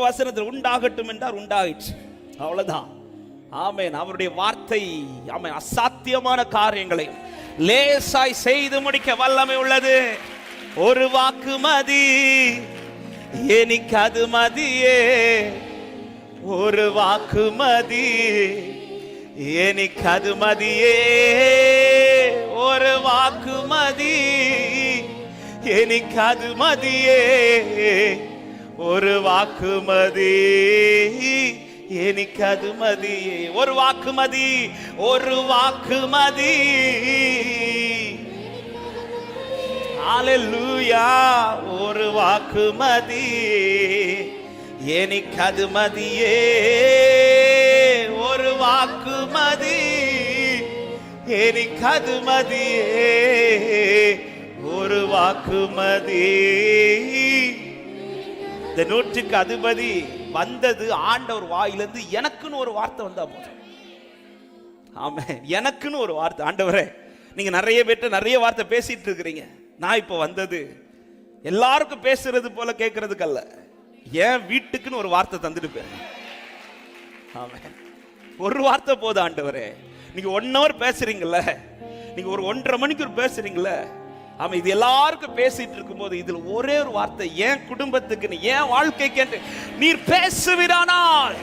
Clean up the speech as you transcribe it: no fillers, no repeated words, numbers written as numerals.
ஒரு வசனத்தில் உண்டாகட்டும் என்றார், உண்டாயிற்று. அவ்வளவுதான். ஆமென். அவருடைய வார்த்தை ஆமென் அசாத்தியமான காரியங்களை லேசாய் செய்து முடிக்க வல்லமை உள்ளது. ஒரு வாக்கு மதி, எனக்கு அது மதியே. ஒரு வாக்கு மதி, எனக்கு அது மதியே. ஒரு வாக்கு மதி, எனக்கு அது மதியே. ஒரு வாக்கு மதி, எனக்கு அது மதியே. ஒரு வாக்கு மதி, ஒரு வாக்கு மதி. ஹல்லேலூயா. ஒரு வாக்கு மதி, எனக்கு அது மதியே. ஒரு வாக்கு மதி, எனக்கு அது மதியே. ஒரு வாக்கு மதி. இந்த 100க்கு அதிபதி வந்தது ஆண்டவர் வாயிலிருந்து எனக்குன்னு ஒரு வார்த்தை வந்தா போதும். ஆமென். எனக்குன்னு ஒரு வார்த்தை. ஆண்டவரே, நீங்க நிறைய பேர்ட்ட நிறைய வார்த்தை பேசிட்டு இருக்கிறீங்க. நான் இப்ப வந்தது எல்லாருக்கும் பேசுறது போல கேட்கறதுக்கு அல்ல, என் வீட்டுக்குன்னு ஒரு வார்த்தை தந்துட்டு போறேன். ஆமென். ஒரு வார்த்தை போதும் ஆண்டவரே. நீங்க 1 hour பேசுறீங்கல்ல, நீங்க ஒரு 1.5 மணிக்கு பேசுறீங்கல்ல, ஆமா, இது எல்லாருக்கும் பேசிட்டு இருக்கும் போது இதுல ஒரே ஒரு வார்த்தை என் குடும்பத்துக்கு, என் வாழ்க்கைக்கு நீர் பேசுவீரானால்